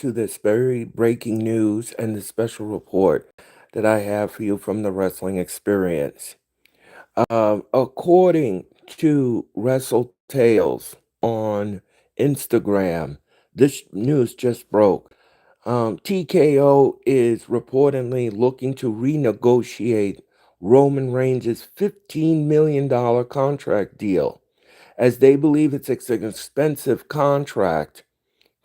to this very breaking news and the special report that I have for you from the wrestling experience. According to Wrestle Tales on Instagram, this news just broke. TKO is reportedly looking to renegotiate Roman Reigns' $15 million contract deal, as they believe it's an expensive contract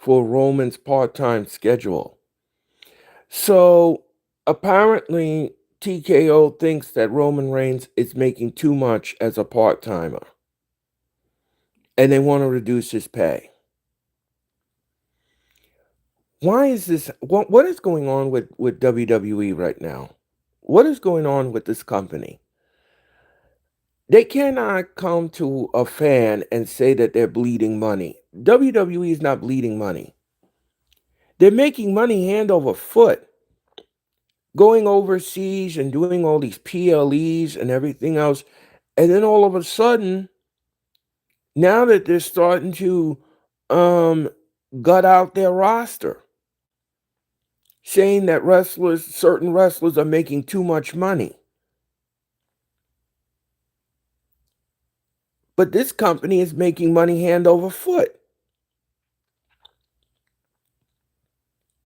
for Roman's part-time schedule. So apparently TKO thinks that Roman Reigns is making too much as a part-timer, and they want to reduce his pay. Why is this? What is going on with WWE right now? What is going on with this company? They cannot come to a fan and say that they're bleeding money. WWE is not bleeding money. They're making money hand over foot, going overseas and doing all these PLEs and everything else. And then all of a sudden, now that they're starting to um, gut out their roster, saying that certain wrestlers are making too much money. But this company is making money hand over foot.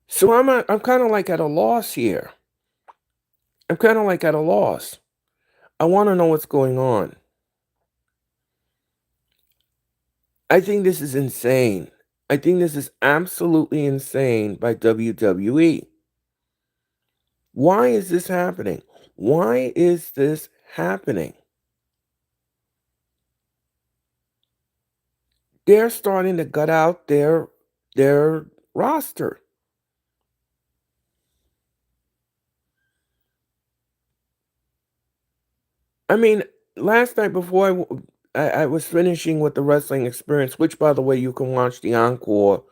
So I'm kind of like at a loss here. I'm kind of like at a loss. I want to know what's going on. I think this is insane. I think this is absolutely insane by WWE. Why is this happening? Why is this happening? They're starting to gut out their roster. I mean, last night before I was finishing with the wrestling experience, which by the way you can watch the encore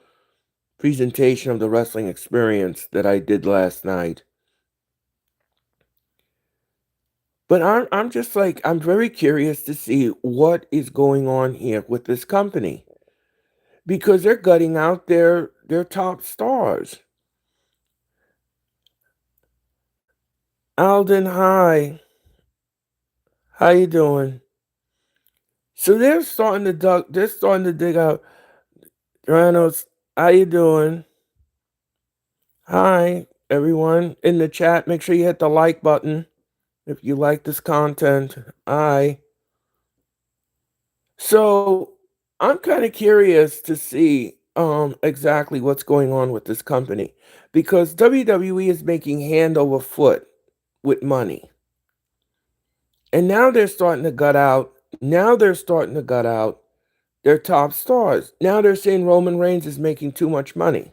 presentation of the wrestling experience that I did last night. But I'm just like I'm very curious to see what is going on here with this company because they're gutting out their top stars. Alden, hi. How you doing? So they're starting to dig out Reynolds. How you doing? Hi, everyone in the chat. Make sure you hit the like button if you like this content. Hi. So I'm kind of curious to see exactly what's going on with this company because WWE is making hand over foot with money. And now they're starting to gut out. Now they're starting to gut out their top stars. Now they're saying Roman Reigns is making too much money.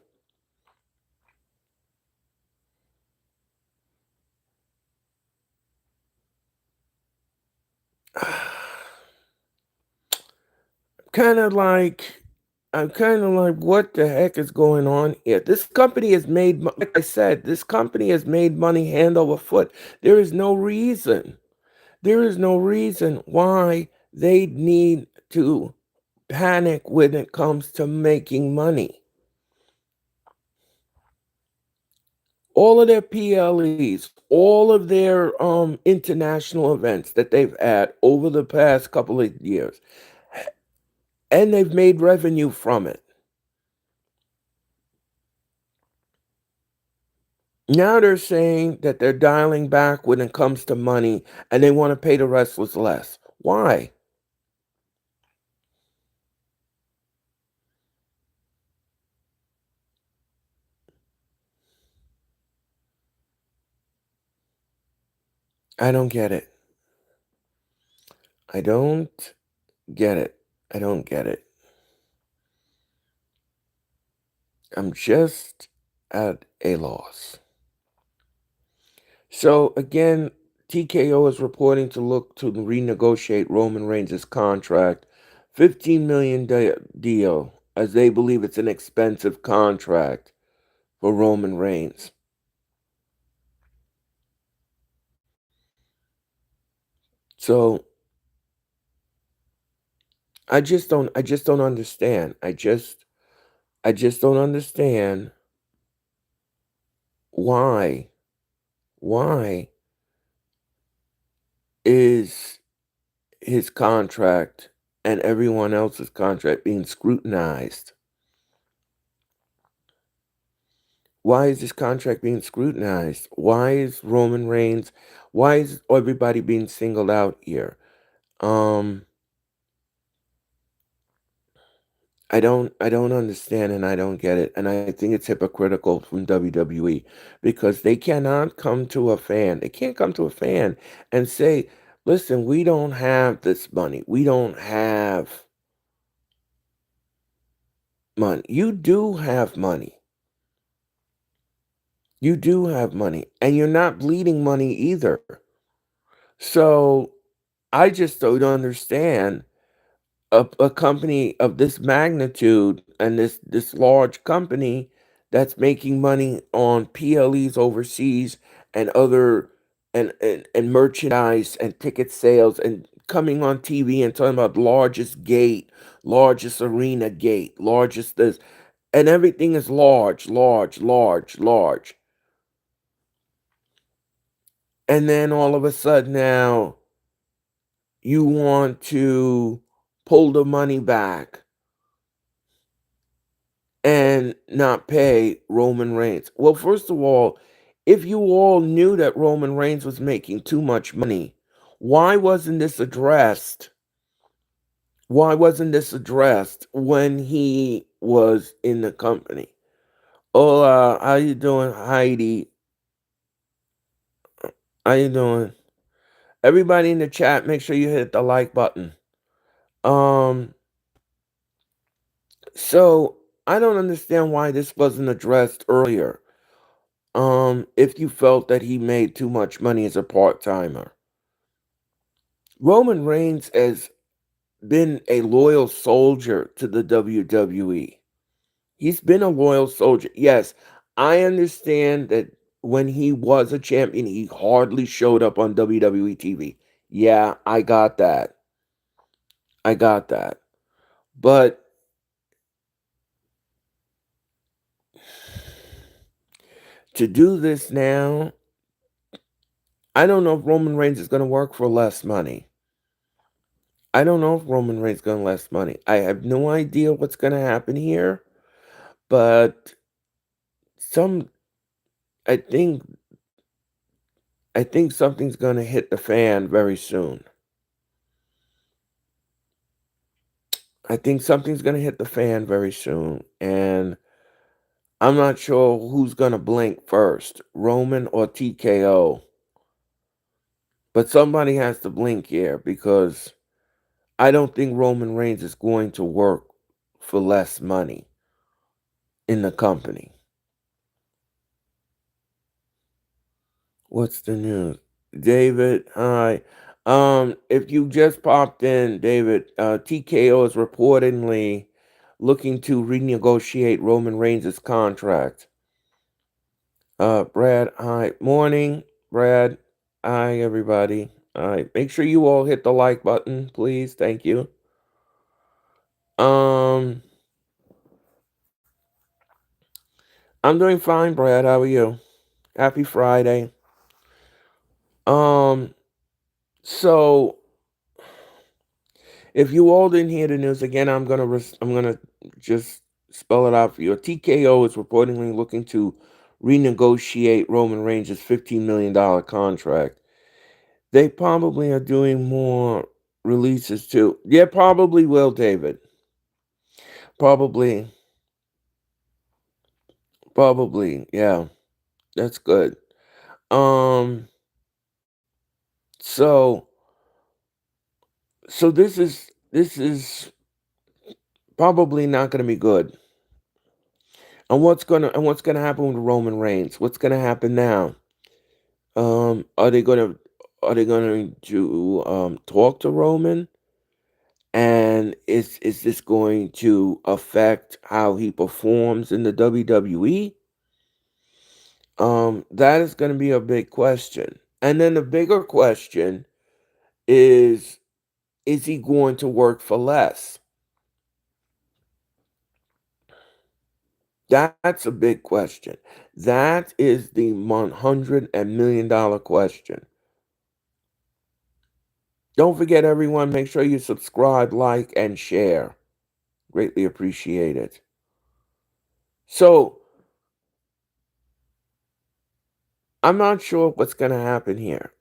kind of like I'm kind of like, what the heck is going on here? This company has made, like I said, this company has made money hand over foot. There is no reason. There is no reason why they need to panic when it comes to making money. All of their PLEs, all of their international events that they've had over the past couple of years, and they've made revenue from it. Now they're saying that they're dialing back when it comes to money and they want to pay the wrestlers less. Why? I don't get it. I don't get it. I don't get it. I'm just at a loss. So again, TKO is reporting to look to renegotiate Roman Reigns' contract, $15 million deal, as they believe it's an expensive contract for Roman Reigns. So I just don't understand. I just don't understand Why? Why is his contract and everyone else's contract being scrutinized? Why is this contract being scrutinized? Why is Roman Reigns, why is everybody being singled out here? Um, I don't understand and I don't get it. And I think it's hypocritical from WWE because they cannot come to a fan. They can't come to a fan and say, listen, we don't have this money. We don't have money. You do have money. You do have money. And you're not bleeding money either. So I just don't understand a company of this magnitude and this large company that's making money on PLEs overseas and other and merchandise and ticket sales and coming on TV and talking about largest gate, largest arena gate, largest this, and everything is large, large, large, large. And then all of a sudden now you want to pull the money back and not pay Roman Reigns. Well, first of all, if you all knew that Roman Reigns was making too much money, why wasn't this addressed? Why wasn't this addressed when he was in the company? Hola, how you doing, Heidi? How you doing? Everybody in the chat, make sure you hit the like button. Um, so I don't understand why this wasn't addressed earlier. If you felt that he made too much money as a part-timer. Roman Reigns has been a loyal soldier to the WWE. He's been a loyal soldier. Yes, I understand that when he was a champion, he hardly showed up on WWE TV. Yeah, I got that. I got that. But to do this now, I don't know if Roman Reigns is going to work for less money. I don't know if Roman Reigns is going to less money. I have no idea what's going to happen here, but some I think I think something's going to hit the fan very soon. I think something's going to hit the fan very soon, and I'm not sure who's going to blink first, Roman or TKO. But somebody has to blink here because I don't think Roman Reigns is going to work for less money in the company. What's the news? David, hi. If you just popped in, David, TKO is reportedly looking to renegotiate Roman Reigns' contract. Brad, hi. Morning, Brad. Hi, everybody. All right. Make sure you all hit the like button, please. Thank you. Um, I'm doing fine, Brad. How are you? Happy Friday. Um, so if you all didn't hear the news again, I'm gonna just spell it out for you. TKO is reportedly looking to renegotiate Roman Reigns' $15 million contract. They probably are doing more releases too. Yeah, probably will, David. Probably, probably. Yeah, that's good. Um, so this is probably not going to be good. And what's gonna happen with Roman Reigns? What's gonna happen now? Are they going to talk to Roman? And is this going to affect how he performs in the WWE? That is going to be a big question. And then the bigger question is he going to work for less? That's a big question. That is the $100 million question. Don't forget, everyone, make sure you subscribe, like, and share. Greatly appreciate it. So, I'm not sure what's going to happen here.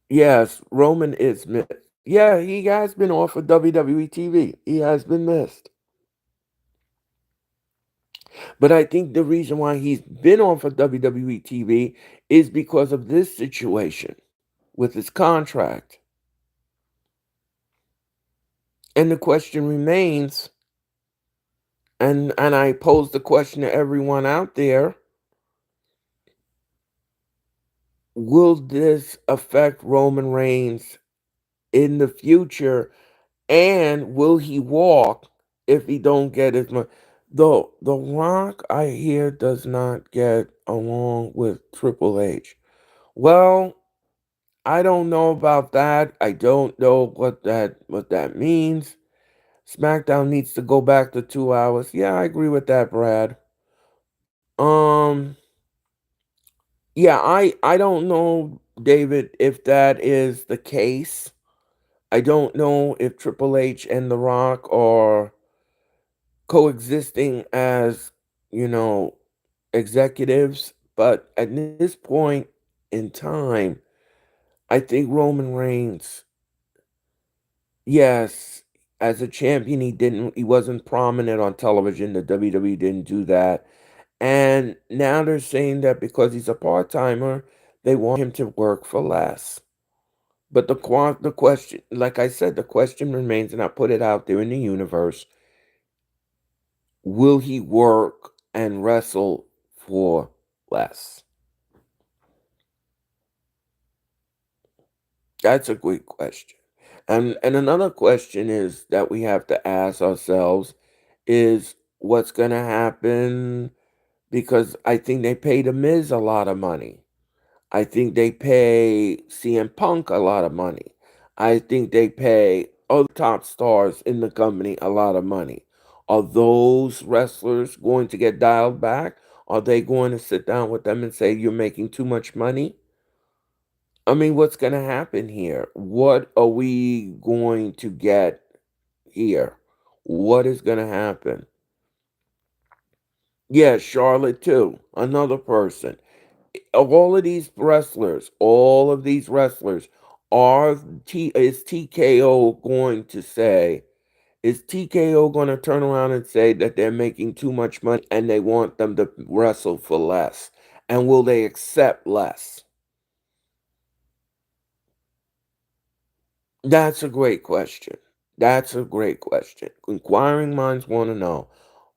Yes, Roman is missed. Yeah, he has been off of WWE TV. He has been missed. But I think the reason why he's been off of WWE TV is because of this situation with his contract. And the question remains, and I pose the question to everyone out there, will this affect Roman Reigns in the future, and will he walk if he don't get his money? Though The Rock, I hear, does not get along with Triple H. Well, I don't know about that. I don't know what that means. SmackDown needs to go back to 2 hours. Yeah, I agree with that, Brad. Um, yeah, I don't know, David, if that is the case. I don't know if Triple H and The Rock are coexisting as, you know, executives, but at this point in time, I think Roman Reigns, yes, as a champion, he wasn't prominent on television. The WWE didn't do that. And now they're saying that because he's a part-timer, they want him to work for less. But the question, like I said, the question remains, and I put it out there in the universe, will he work and wrestle for less? That's a great question. And another question is that we have to ask ourselves is what's going to happen, because I think they paid The Miz a lot of money. I think they pay CM Punk a lot of money. I think they pay other top stars in the company a lot of money. Are those wrestlers going to get dialed back? Are they going to sit down with them and say, you're making too much money? I mean, what's going to happen here? What are we going to get here? What is going to happen? Yeah, Charlotte too. Another person. Of all of these wrestlers, is TKO going to say, is TKO going to turn around and say that they're making too much money and they want them to wrestle for less? And will they accept less? That's a great question. That's a great question. Inquiring minds want to know,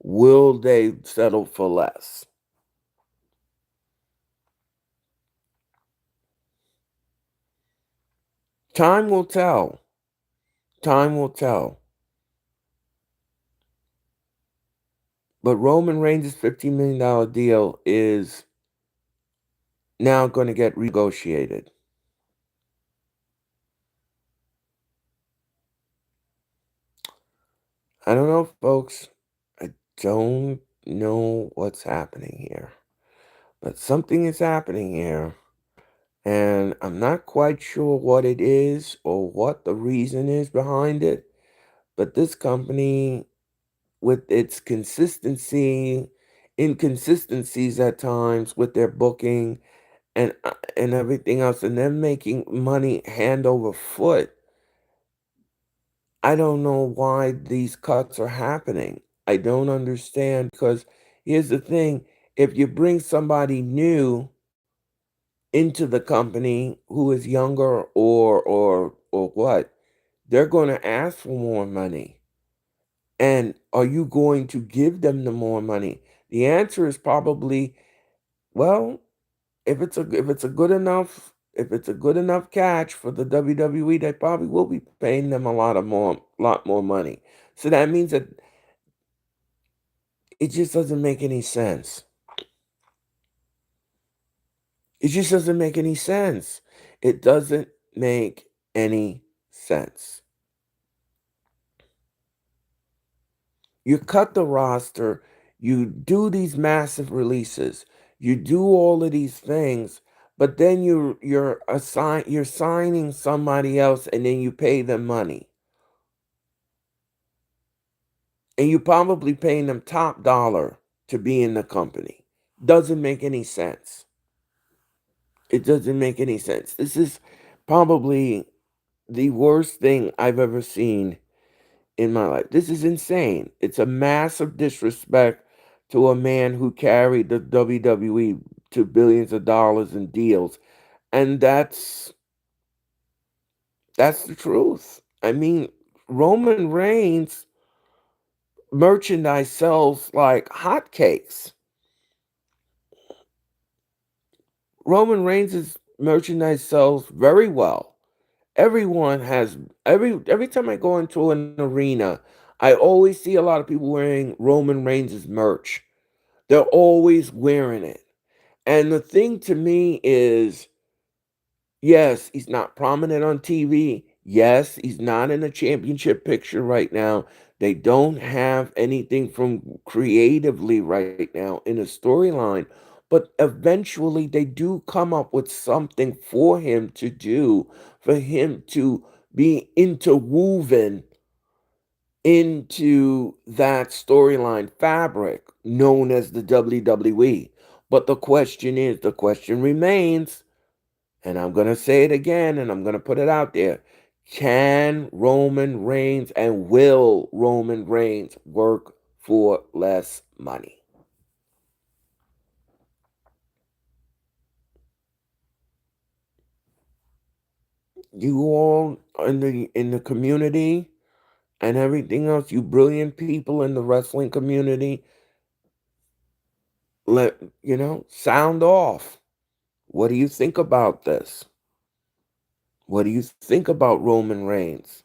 will they settle for less? Time will tell. Time will tell. But Roman Reigns' $15 million deal is now going to get renegotiated. I don't know, folks. I don't know what's happening here. But something is happening here. And I'm not quite sure what it is or what the reason is behind it. But this company, with its inconsistencies at times with their booking and everything else, and them making money hand over foot, I don't know why these cuts are happening. I don't understand, because here's the thing, if you bring somebody new into the company who is younger or what, they're going to ask for more money. And are you going to give them the more money? The answer is probably, well, if it's a good enough catch for the WWE, they probably will be paying them a lot more money. So that means that it just doesn't make any sense. It just doesn't make any sense. It doesn't make any sense. You cut the roster, you do these massive releases, you do all of these things, but then you're signing somebody else and then you pay them money. And you probably paying them top dollar to be in the company. Doesn't make any sense. It doesn't make any sense. This is probably the worst thing I've ever seen in my life. This is insane. It's a massive disrespect to a man who carried the WWE to billions of dollars in deals. And that's the truth. I mean, Roman Reigns merchandise sells like hotcakes. Roman Reigns' merchandise sells very well. Everyone has every time I go into an arena, I always see a lot of people wearing Roman Reigns' merch. They're always wearing it. And the thing to me is, yes, he's not prominent on TV. Yes, he's not in a championship picture right now. They don't have anything from creatively right now in a storyline, but eventually they do come up with something for him to do, for him to be interwoven into that storyline fabric known as the WWE. But the question remains, and I'm going to say it again and I'm going to put it out there. Can Roman Reigns and will Roman Reigns work for less money? You all in the community and everything else, you brilliant people in the wrestling community, let sound off. What do you think about this? What do you think about Roman Reigns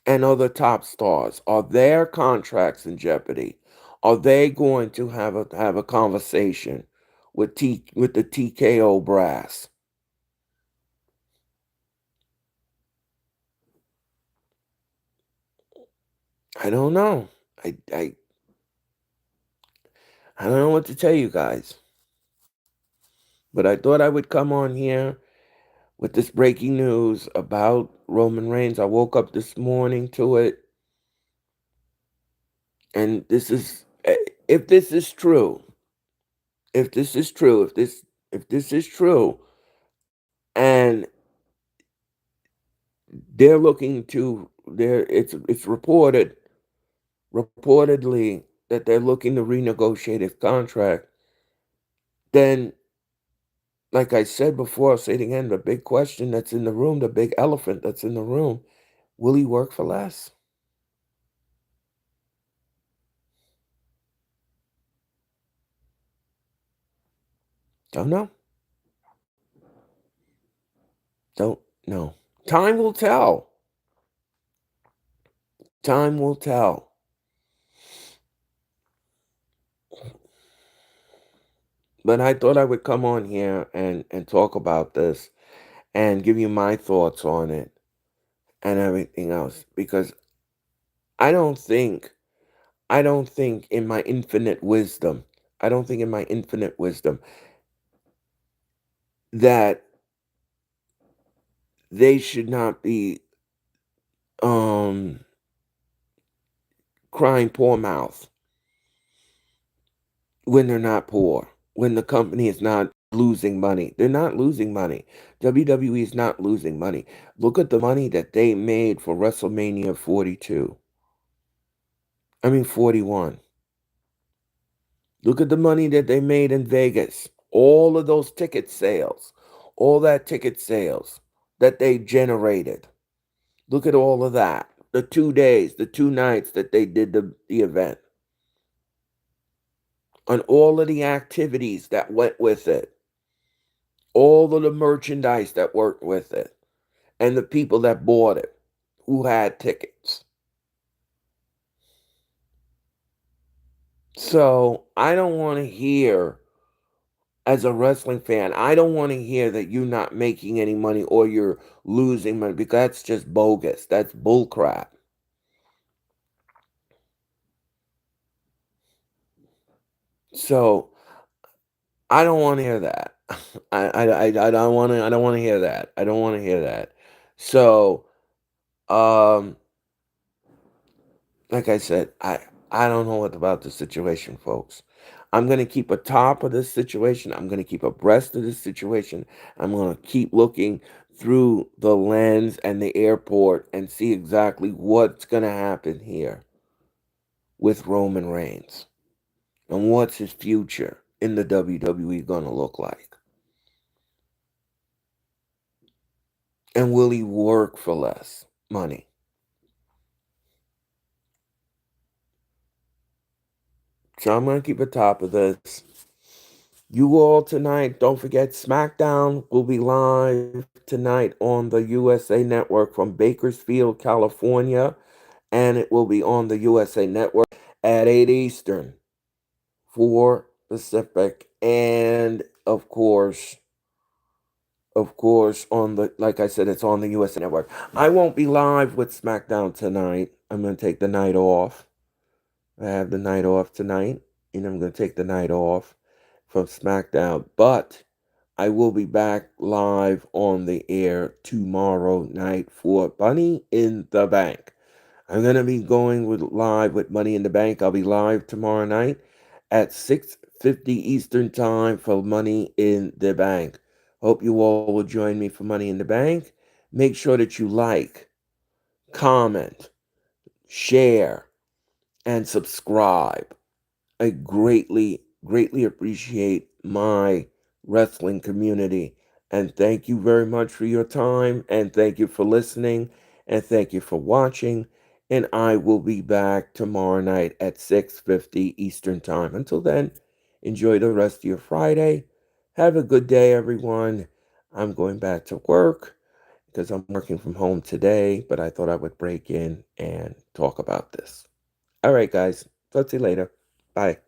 and other top stars? Are their contracts in jeopardy? Are they going to have a conversation with the TKO brass? I don't know. I I I don't know what to tell you guys. But I thought I would come on here with this breaking news about Roman Reigns. I woke up this morning to it, and if this is true, if this is true, if this is true, and they're looking to there it's reportedly that they're looking to renegotiate his contract, then like I said before, I'll say it again, the big question that's in the room, the big elephant that's in the room, will he work for less? Don't know. Don't know. Time will tell. Time will tell. But I thought I would come on here and talk about this and give you my thoughts on it and everything else because I don't think I don't think in my infinite wisdom, I don't think in my infinite wisdom that they should not be um crying poor mouth when they're not poor, when the company is not losing money. They're not losing money. WWE is not losing money. Look at the money that they made for WrestleMania 42. I mean 41. Look at the money that they made in Vegas. All of those ticket sales, all that ticket sales that they generated. Look at all of that. The 2 days, the 2 nights that they did the event, and all of the activities that went with it, all of the merchandise that worked with it, and the people that bought it who had tickets. So I don't want to hear, as a wrestling fan, I don't want to hear that you're not making any money or you're losing money because that's just bogus. That's bullcrap. So I don't want to hear that. I don't want to. I don't want to hear that. I don't want to hear that. So um, like I said, I don't know what about the situation, folks. I'm gonna keep a top of this situation. I'm gonna keep abreast of this situation. I'm gonna keep looking through the lens and the airport and see exactly what's gonna happen here with Roman Reigns and what's his future in the WWE gonna look like. And will he work for less money? So I'm gonna keep a top of this. You all tonight, don't forget SmackDown will be live tonight on the USA Network from Bakersfield, California, and it will be on the USA Network at 8 Eastern, 4 Pacific, and on the like I said, it's on the USA Network. I won't be live with SmackDown tonight. I'm gonna take the night off. I have the night off tonight, and I'm gonna take the night off from SmackDown, but I will be back live on the air tomorrow night for Money in the Bank. I'm gonna be going with live with Money in the Bank. I'll be live tomorrow night at 6:50 Eastern Time for Money in the Bank. Hope you all will join me for Money in the Bank. Make sure that you like, comment, share, and subscribe. I greatly appreciate my wrestling community. And thank you very much for your time. And thank you for listening. And thank you for watching. And I will be back tomorrow night at 6:50 Eastern Time. Until then, enjoy the rest of your Friday. Have a good day, everyone. I'm going back to work because I'm working from home today, but I thought I would break in and talk about this. All right, guys. Talk to you later. Bye.